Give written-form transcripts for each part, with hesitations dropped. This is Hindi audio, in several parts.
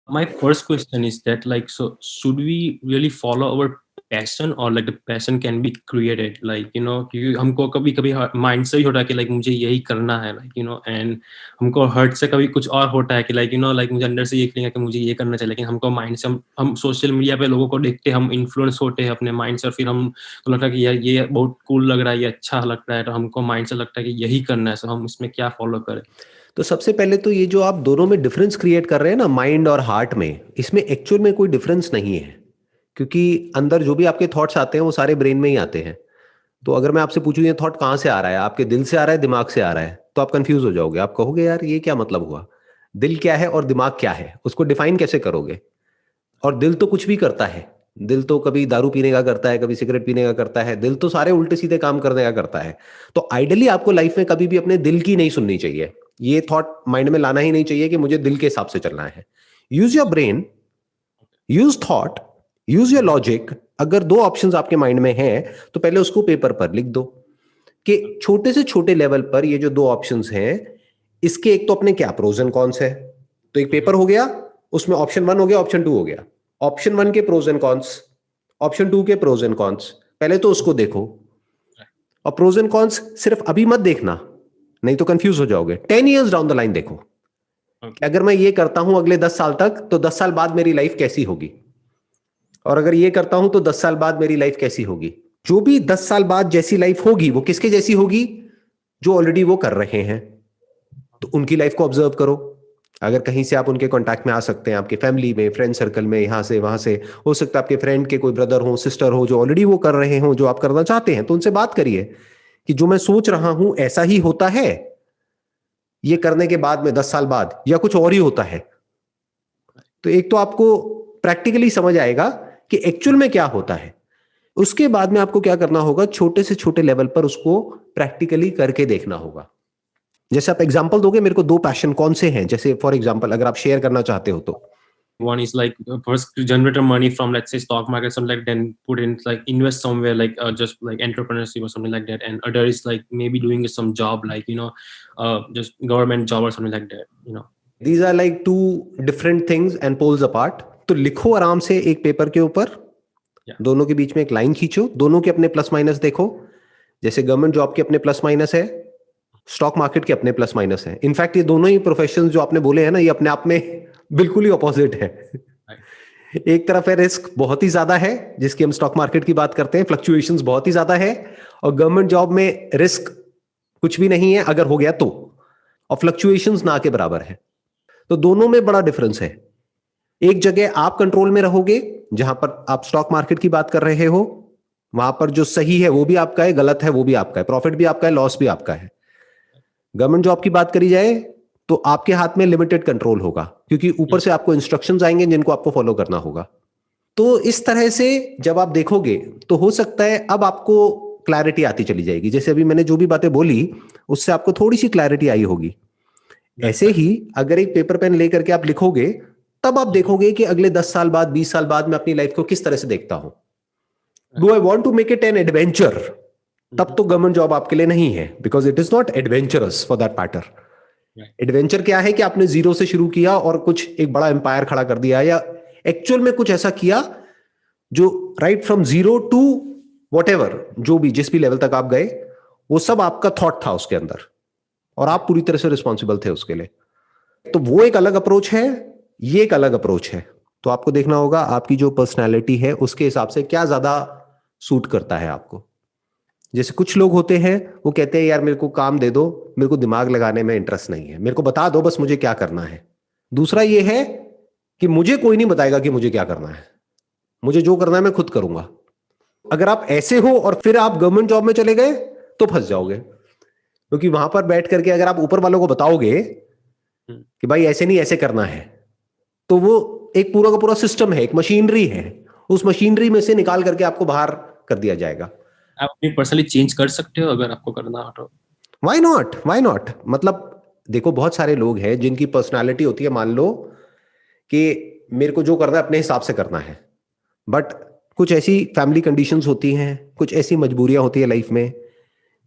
My first question is that like, so should we really follow our passion or like the passion can be created, like you know, क्योंकि हमको कभी कभी माइंड से ही होता है कि लाइक मुझे यही करना है, लाइक यू नो, एंड हमको हर्ट से कभी कुछ और होता है कि लाइक यू नो, लाइक मुझे अंदर से ये फीलिंग है कि मुझे ये करना चाहिए, लेकिन हमको माइंड से हम सोशल मीडिया पे लोगों को देखते हम इन्फ्लुएंस होते हैं अपने माइंड से, और फिर हम को लगता है कि यार ये बहुत कूल लग रहा है, ये अच्छा लगता है, तो हमको माइंड से लगता है कि यही करना है, सो हम इसमें क्या फॉलो करें। तो सबसे पहले तो ये जो आप दोनों में डिफरेंस क्रिएट कर रहे हैं ना, माइंड और हार्ट में, इसमें एक्चुअल में कोई डिफरेंस नहीं है, क्योंकि अंदर जो भी आपके थॉट्स आते हैं वो सारे ब्रेन में ही आते हैं। तो अगर मैं आपसे पूछूं ये थॉट कहाँ से आ रहा है, आपके दिल से आ रहा है, दिमाग से आ रहा है, तो आप कंफ्यूज हो जाओगे, आप कहोगे यार ये क्या मतलब हुआ, दिल क्या है और दिमाग क्या है, उसको डिफाइन कैसे करोगे। और दिल तो कुछ भी करता है, दिल तो कभी दारू पीने का करता है, कभी सिगरेट पीने का करता है, दिल तो सारे उल्टे सीधे काम करने का करता है। तो आइडियली आपको लाइफ में कभी भी अपने दिल की नहीं सुननी चाहिए, ये थॉट माइंड में लाना ही नहीं चाहिए कि मुझे दिल के हिसाब से चलना है। Use your brain, use thought, use your logic. अगर दो ऑप्शंस आपके माइंड में हैं तो पहले उसको पेपर पर लिख दो कि छोटे से छोटे लेवल पर ये जो दो ऑप्शंस हैं, इसके एक तो अपने क्या प्रोज एंड कॉन्स है। तो एक पेपर हो गया, उसमें ऑप्शन 1 हो गया, ऑप्शन 2 हो गया। ऑप्शन 1 के प्रोज एंड कॉन्स, ऑप्शन 2 के प्रोज एंड कॉन्स, पहले तो उसको देखो। और प्रोज एंड कॉन्स सिर्फ अभी मत देखना, नहीं तो कंफ्यूज हो जाओगे। 10 years डाउन द लाइन देखो कि अगर मैं ये करता हूं अगले 10 साल तक, तो 10 साल बाद मेरी लाइफ कैसी होगी, और अगर ये करता हूं तो 10 साल बाद मेरी लाइफ कैसी होगी। जो भी 10 साल बाद जैसी लाइफ होगी वो किसके जैसी होगी, जो ऑलरेडी वो कर रहे हैं। तो उनकी लाइफ को ऑब्जर्व करो। अगर कहीं से आप उनके कांटेक्ट में आ सकते हैं, आपके फैमिली में, फ्रेंड सर्कल में, यहाँ से वहां से, हो सकता है आपके फ्रेंड के कोई ब्रदर हो, सिस्टर हो, जो ऑलरेडी वो कर रहे हो जो आप करना चाहते हैं, तो उनसे बात करिए कि जो मैं सोच रहा हूं ऐसा ही होता है ये करने के बाद में 10 साल बाद, या कुछ और ही होता है। तो एक तो आपको प्रैक्टिकली समझ आएगा कि एक्चुअल में क्या होता है। उसके बाद में आपको क्या करना होगा, छोटे से छोटे लेवल पर उसको प्रैक्टिकली करके देखना होगा। जैसे आप एग्जांपल दोगे मेरे को, दो पैशन कौन से हैं, जैसे फॉर एग्जांपल अगर आप शेयर करना चाहते हो तो। One is like first generate money from, let's say, stock market, something like, then put in like invest somewhere, like just like entrepreneurship or something like that, and other is like maybe doing some job, like you know, just government job or something like that, you know. These are like two different things and poles apart. तो लिखो आराम से एक पेपर के ऊपर, Yeah. दोनों के बीच में एक लाइन खींचो, दोनों के अपने प्लस माइनस देखो। जैसे गवर्नमेंट जॉब के अपने प्लस माइनस है, स्टॉक मार्केट के अपने प्लस माइनस है। इनफैक्ट ये दोनों ही प्रोफेशन जो आपने बोले हैं ना, ये अपने आप में बिल्कुल ही ऑपोजिट है। एक तरफ है रिस्क बहुत ही ज्यादा है, जिसकी हम स्टॉक मार्केट की बात करते हैं, फ्लक्चुएशंस बहुत ही ज्यादा है। और गवर्नमेंट जॉब में रिस्क कुछ भी नहीं है अगर हो गया तो, और फ्लक्चुएशंस ना के बराबर है। तो दोनों में बड़ा डिफरेंस है। एक जगह आप कंट्रोल में रहोगे, जहां पर आप स्टॉक मार्केट की बात कर रहे हो, वहां पर जो सही है वो भी आपका है, गलत है वो भी आपका है, प्रॉफिट भी आपका है, लॉस भी आपका है। गवर्नमेंट जॉब की बात करी जाए तो आपके हाथ में लिमिटेड कंट्रोल होगा, क्योंकि ऊपर से आपको इंस्ट्रक्शंस आएंगे जिनको आपको फॉलो करना होगा। तो इस तरह से जब आप देखोगे तो हो सकता है अब आपको क्लैरिटी आती चली जाएगी। जैसे अभी मैंने जो भी बातें बोली उससे आपको थोड़ी सी क्लैरिटी आई होगी। ऐसे ही अगर एक पेपर पेन लेकर के आप लिखोगे, तब आप देखोगे कि अगले 10 साल बाद, 20 साल बाद मैं अपनी लाइफ को किस तरह से देखता हूं। Do I want to make it an adventure, तब तो गवर्नमेंट जॉब आपके लिए नहीं है, because it is not adventurous for that matter. Adventure क्या है कि आपने जीरो से शुरू किया और कुछ एक बड़ा एम्पायर खड़ा कर दिया, या एक्चुअल में कुछ ऐसा किया जो right from zero to whatever, जो भी जिस भी लेवल तक आप गए, वो सब आपका थॉट था उसके अंदर, और आप पूरी तरह से रिस्पॉन्सिबल थे उसके लिए। तो वो एक अलग अप्रोच है, ये एक अलग अप्रोच है। तो आपको देखना होगा आपकी जो पर्सनैलिटी है उसके हिसाब से क्या ज्यादा सूट करता है आपको। जैसे कुछ लोग होते हैं वो कहते हैं यार मेरे को काम दे दो, मेरे को दिमाग लगाने में इंटरेस्ट नहीं है, मेरे को बता दो बस मुझे क्या करना है। दूसरा ये है कि मुझे कोई नहीं बताएगा कि मुझे क्या करना है, मुझे जो करना है मैं खुद करूंगा। अगर आप ऐसे हो और फिर आप गवर्नमेंट जॉब में चले गए तो फंस जाओगे, क्योंकि वहां पर बैठ करके अगर आप ऊपर वालों को बताओगे कि भाई ऐसे नहीं ऐसे करना है, तो वो एक पूरा का पूरा सिस्टम है, एक मशीनरी है, उस मशीनरी में से निकाल करके आपको बाहर कर दिया जाएगा। आप अपनी पर्सनली चेंज कर सकते हो अगर आपको करना हो तो। Why not, why not. मतलब देखो बहुत सारे लोग हैं जिनकी पर्सनालिटी होती है, मान लो कि मेरे को जो करना है अपने हिसाब से करना है, बट कुछ ऐसी फैमिली कंडीशंस होती हैं, कुछ ऐसी मजबूरियां होती है लाइफ में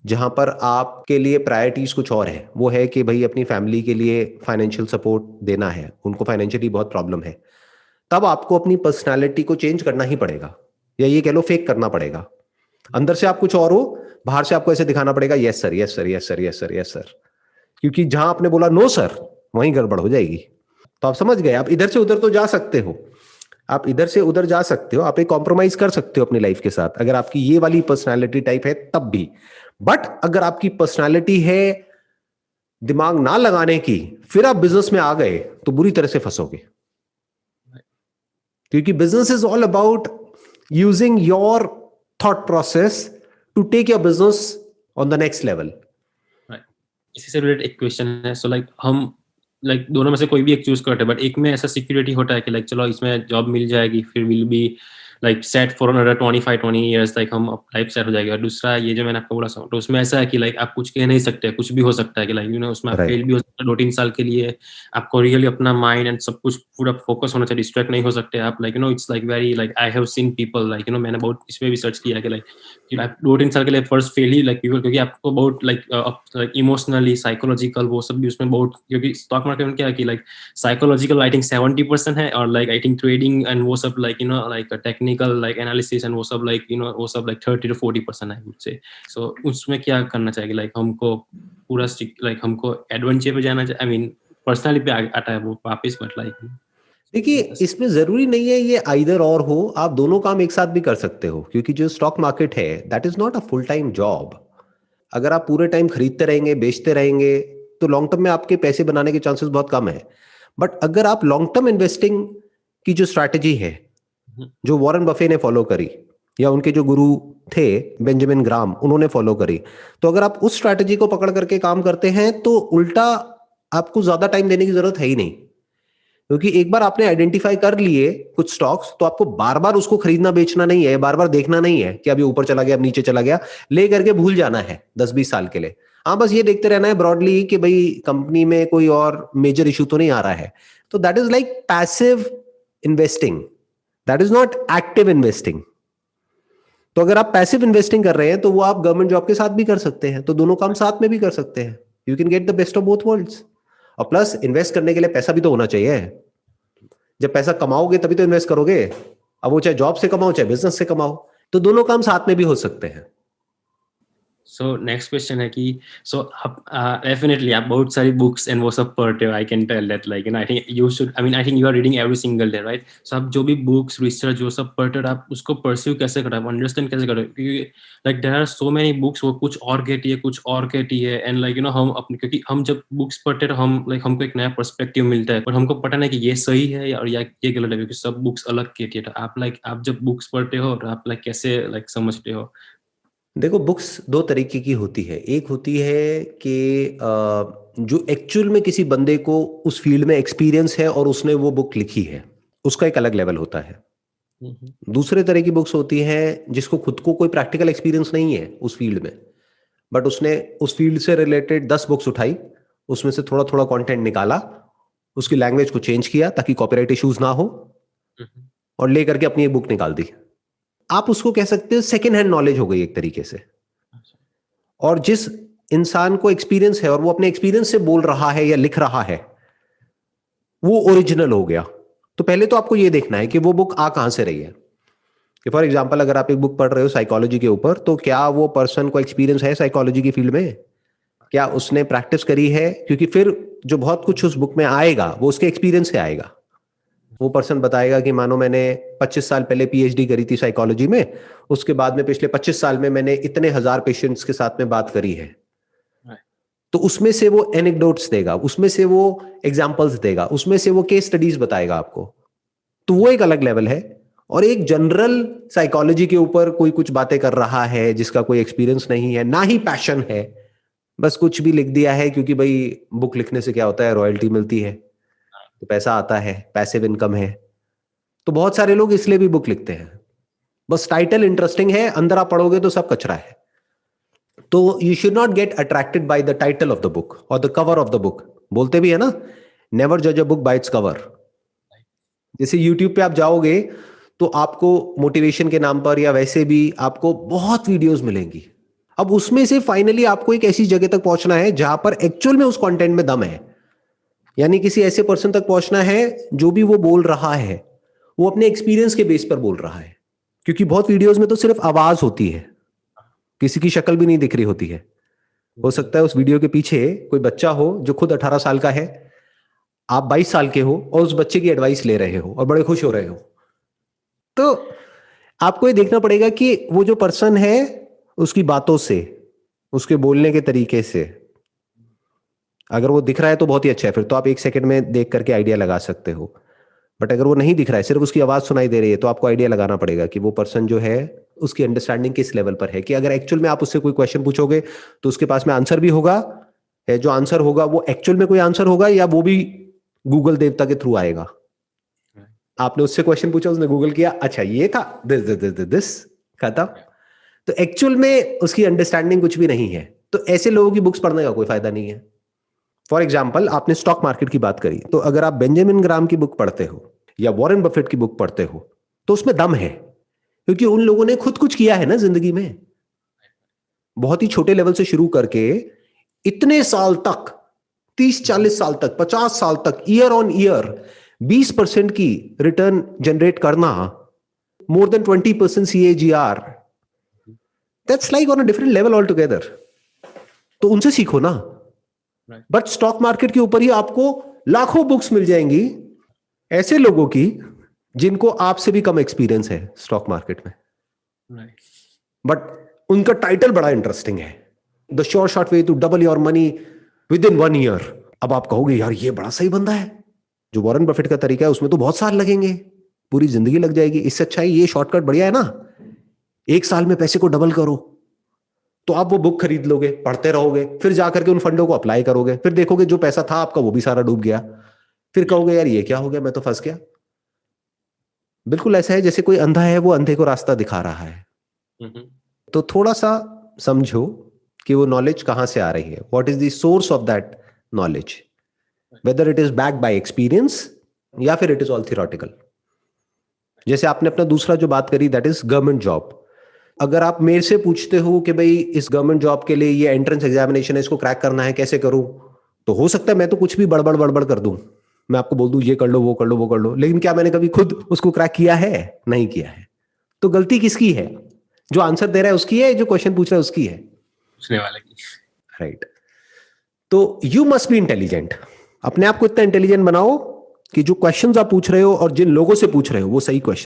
जहां पर आपके लिए प्रायोरिटीज कुछ और है, वो है कि भाई अपनी फैमिली के लिए फाइनेंशियल सपोर्ट देना है, उनको फाइनेंशियली बहुत प्रॉब्लम है, तब आपको अपनी पर्सनालिटी को चेंज करना ही पड़ेगा, या ये कह लो फेक करना पड़ेगा। अंदर से आप कुछ और हो, बाहर से आपको ऐसे दिखाना पड़ेगा yes sir yes sir yes sir yes sir yes sir, क्योंकि जहां आपने बोला नो सर वहीं गड़बड़ हो जाएगी। तो आप समझ गए, आप इधर से उधर तो जा सकते हो, आप इधर से उधर जा सकते हो, आप एक कॉम्प्रोमाइज कर सकते हो अपनी लाइफ के साथ अगर आपकी ये वाली पर्सनालिटी टाइप है तब भी। बट अगर आपकी पर्सनालिटी है दिमाग ना लगाने की, फिर आप बिजनेस में आ गए तो बुरी तरह से फंसोगे, क्योंकि business is all about using your thought process to take your business on the next level. इसी से रिलेटेड एक क्वेश्चन है, सो लाइक हम लाइक दोनों में से कोई भी एक चूज करते हैं, बट एक में ऐसा सिक्योरिटी होता है कि लाइक चलो इसमें जॉब मिल जाएगी, फिर will be like set for another 20 years, like हम लाइफ सेट हो जाएगी। और दूसरा ये जो मैंने आपको बोला तो उसमें ऐसा है कि लाइक आप कुछ कह नहीं सकते, कुछ भी हो सकता है कि लाइक उसमें आप फेल भी हो सकता है 2-3 साल के लिए। आपको रियली अपना माइंड एंड सब कुछ पूरा फोकस होना चाहिए, डिस्ट्रैक्ट नहीं हो सकते आप। Like it's like very like I have seen people like मैंने बहुत इसमें भी सर्च किया कि लाइक आप 2-3 साल के लिए फर्स्ट फेल ही लाइक पीपल, क्योंकि आपको बहुत लाइक इमोशनली साइकोलॉजिकल वो सब भी उसमें बहुत, क्योंकि स्टॉक मार्केट में क्या है कि लाइक साइकोलॉजिकल आई थिंक 70% है, और like I think trading and वो सब like like technical like analysis and वो सब लाइक वो सब लाइक 30-40% आई वुड से। सो उसमें क्या करना चाहिए, लाइक हमको पूरा लाइक हमको एडवेंचर पे जाना चाहिए, आई मीन पर्सनली पे आता है वो वापस, बट लाइक देखिए इसमें जरूरी नहीं है ये आइदर और हो, आप दोनों काम एक साथ भी कर सकते हो, क्योंकि जो स्टॉक मार्केट है that is not a full time job. अगर आप पूरे टाइम खरीदते रहेंगे बेचते रहेंगे तो लॉन्ग टर्म में आपके पैसे बनाने के चांसेस बहुत कम है। बट अगर आप लॉन्ग टर्म इन्वेस्टिंग की जो स्ट्रैटेजी है जो वॉरेन बफे ने फॉलो करी या उनके जो गुरु थे बेंजामिन ग्राम उन्होंने फॉलो करी, तो अगर आप उस स्ट्रैटेजी को पकड़ करके काम करते हैं तो उल्टा आपको ज्यादा टाइम देने की जरूरत है ही नहीं, क्योंकि एक बार आपने आइडेंटिफाई कर लिए कुछ स्टॉक्स तो आपको बार बार उसको खरीदना बेचना नहीं है, बार बार देखना नहीं है कि अभी ऊपर चला गया अब नीचे चला गया, ले करके भूल जाना है 10-20 साल के लिए। हाँ बस ये देखते रहना है ब्रॉडली कि भाई कंपनी में कोई और मेजर इशू तो नहीं आ रहा है, तो that is like passive investing, that is not active investing. तो अगर आप पैसिव इन्वेस्टिंग कर रहे हैं तो वो आप गवर्नमेंट जॉब के साथ भी कर सकते हैं, तो दोनों काम साथ में भी कर सकते हैं, you can get the best of both worlds. और प्लस इन्वेस्ट करने के लिए पैसा भी तो होना चाहिए, जब पैसा कमाओगे तभी तो इन्वेस्ट करोगे, अब वो चाहे जॉब से कमाओ चाहे बिजनेस से कमाओ, तो दोनों काम साथ में भी हो सकते हैं। सो नेक्स्ट क्वेश्चन है कि सो आप डेफिनेटली आप बहुत सारी बुक्स एंड वो सब पढ़ते हो, I can tell that like I think you should, I mean I think you are reading every single day, right? So आप जो भी बुक्स रिसर्च जो सब पढ़ते हो आप उसको परस्यू कैसे करो, आप अंडरस्टैंड कैसे करो? क्योंकि like there are so many books, वो कुछ और कहती है कुछ और कहती है, एंड लाइक हम अपने, क्योंकि हम जब बुक्स पढ़ते हैं हम लाइक हमको एक नया पर्सपेक्टिव मिलता है, पर हमको पता नहीं कि ये सही है और या ये गलत है, क्योंकि सब बुक्स अलग कहती है। तो आप लाइक आप जब बुक्स पढ़ते हो तो आप लाइक कैसे लाइक समझते हो? देखो बुक्स दो तरीके की होती है, एक होती है कि जो एक्चुअल में किसी बंदे को उस फील्ड में एक्सपीरियंस है और उसने वो बुक लिखी है, उसका एक अलग लेवल होता है। दूसरे तरह की बुक्स होती हैं जिसको खुद को कोई प्रैक्टिकल एक्सपीरियंस नहीं है उस फील्ड में, बट उसने उस फील्ड से रिलेटेड 10 बुक्स उठाई, उसमें से थोड़ा थोड़ा कंटेंट निकाला, उसकी लैंग्वेज को चेंज किया ताकि कॉपीराइट इश्यूज ना हो, और लेकर के अपनी एक बुक निकाल दी। आप उसको कह सकते हो सेकेंड हैंड नॉलेज हो गई एक तरीके से। और जिस इंसान को एक्सपीरियंस है और वो अपने एक्सपीरियंस से बोल रहा है या लिख रहा है वो ओरिजिनल हो गया। तो पहले तो आपको ये देखना है कि वो बुक आ कहां से रही है, कि फॉर एग्जांपल अगर आप एक बुक पढ़ रहे हो साइकोलॉजी के ऊपर, तो क्या वो पर्सन को एक्सपीरियंस है साइकोलॉजी की फील्ड में, क्या उसने प्रैक्टिस करी है? क्योंकि फिर जो बहुत कुछ उस बुक में आएगा वो उसके एक्सपीरियंस से आएगा। वो पर्सन बताएगा कि मानो मैंने 25 साल पहले पीएचडी करी थी साइकोलॉजी में, उसके बाद में पिछले 25 साल में मैंने इतने हजार पेशेंट्स के साथ में बात करी है, तो उसमें से वो एनेक्डोट्स देगा, उसमें से वो एग्जांपल्स देगा, उसमें से वो केस स्टडीज बताएगा आपको। तो वो एक अलग लेवल है। और एक जनरल साइकोलॉजी के ऊपर कोई कुछ बातें कर रहा है जिसका कोई एक्सपीरियंस नहीं है ना ही पैशन है, बस कुछ भी लिख दिया है क्योंकि भाई बुक लिखने से क्या होता है, रॉयल्टी मिलती है तो पैसा आता है, पैसिव इनकम है, तो बहुत सारे लोग इसलिए भी बुक लिखते हैं। बस टाइटल इंटरेस्टिंग है, अंदर आप पढ़ोगे तो सब कचरा है। तो you should not get attracted by the title of the book और the cover of the book. बोलते भी है ना, नेवर जज a book by its cover. जैसे यूट्यूब पे आप जाओगे तो आपको मोटिवेशन के नाम पर या वैसे भी आपको बहुत वीडियोस मिलेंगी, अब उसमें से फाइनली आपको एक ऐसी जगह तक पहुंचना है जहां पर एक्चुअल में उस कंटेंट में दम है, यानी किसी ऐसे पर्सन तक पहुंचना है जो भी वो बोल रहा है वो अपने एक्सपीरियंस के बेस पर बोल रहा है, क्योंकि बहुत वीडियोस में तो सिर्फ आवाज होती है, किसी की शक्ल भी नहीं दिख रही होती है। हो सकता है उस वीडियो के पीछे कोई बच्चा हो जो खुद 18 साल का है, आप 22 साल के हो और उस बच्चे की एडवाइस ले रहे हो और बड़े खुश हो रहे हो। तो आपको ये देखना पड़ेगा कि वो जो पर्सन है उसकी बातों से, उसके बोलने के तरीके से, अगर वो दिख रहा है तो बहुत ही अच्छा है, फिर तो आप 1 सेकंड में देख करके आइडिया लगा सकते हो। बट अगर वो नहीं दिख रहा है, सिर्फ उसकी आवाज सुनाई दे रही है, तो आपको आइडिया लगाना पड़ेगा कि वो पर्सन जो है उसकी अंडरस्टैंडिंग किस लेवल पर है, कि अगर एक्चुअल में आप उससे कोई क्वेश्चन पूछोगे तो उसके पास में आंसर भी होगा, जो आंसर होगा वो एक्चुअल में कोई आंसर होगा या वो भी गूगल देवता के थ्रू आएगा। आपने उससे क्वेश्चन पूछा, उसने गूगल किया, अच्छा ये था, दिस खत्म। तो एक्चुअल में उसकी अंडरस्टैंडिंग कुछ भी नहीं है। तो ऐसे लोगों की बुक्स पढ़ने का कोई फायदा नहीं है। फॉर एग्जाम्पल, आपने स्टॉक मार्केट की बात करी, तो अगर आप बेंजामिन ग्राम की बुक पढ़ते हो या वॉरेन बफेट की बुक पढ़ते हो तो उसमें दम है, क्योंकि उन लोगों ने खुद कुछ किया है ना जिंदगी में, बहुत ही छोटे लेवल से शुरू करके इतने साल तक, 30-40 साल तक, 50 साल तक, ईयर ऑन ईयर 20% की रिटर्न जनरेट करना, more than 20% CAGR, that's like on a different level all together. तो उनसे सीखो ना। बट स्टॉक मार्केट के ऊपर ही आपको लाखों बुक्स मिल जाएंगी ऐसे लोगों की जिनको आपसे भी कम एक्सपीरियंस है स्टॉक मार्केट में, बट उनका टाइटल बड़ा इंटरेस्टिंग है, the sure short way to double your money within 1 year. अब आप कहोगे यार ये बड़ा सही बंदा है, जो वॉरेन बफेट का तरीका है उसमें तो बहुत साल लगेंगे, पूरी जिंदगी लग जाएगी, इससे अच्छा है ये शॉर्टकट बढ़िया है ना, 1 साल में पैसे को डबल करो। तो आप वो बुक खरीद लोगे, पढ़ते रहोगे, फिर जाकर के उन फंडों को अप्लाई करोगे, फिर देखोगे जो पैसा था आपका वो भी सारा डूब गया, फिर कहोगे यार ये क्या हो गया, मैं तो फंस गया। बिल्कुल ऐसा है जैसे कोई अंधा है, वो अंधे को रास्ता दिखा रहा है। तो थोड़ा सा समझो कि वो नॉलेज कहां से आ रही है, what is the source of that knowledge, whether it is backed by experience या फिर इट इज ऑल थियोरेटिकल। जैसे आपने अपना दूसरा जो बात करी, दैट इज गवर्नमेंट जॉब। अगर आप मेरे से पूछते हो कि भाई इस गवर्नमेंट जॉब के लिए ये एंट्रेंस एग्जामिनेशन है, इसको क्रैक करना है, कैसे करूं, तो हो सकता है मैं तो कुछ भी बड़बड़ कर दूं, मैं आपको बोल दूं ये कर लो, वो कर लो, वो कर लो, लेकिन क्या मैंने कभी खुद उसको क्रैक किया है? नहीं किया है। तो गलती किसकी है? जो आंसर दे रहा है उसकी है, जो क्वेश्चन पूछ रहा है उसकी है? पूछने वाले की। राइट। तो यू मस्ट बी इंटेलिजेंट। अपने आप को इतना इंटेलिजेंट बनाओ कि जो क्वेश्चंस आप पूछ रहे हो और जिन लोगों से पूछ रहे हो वो सही क्वेश्चन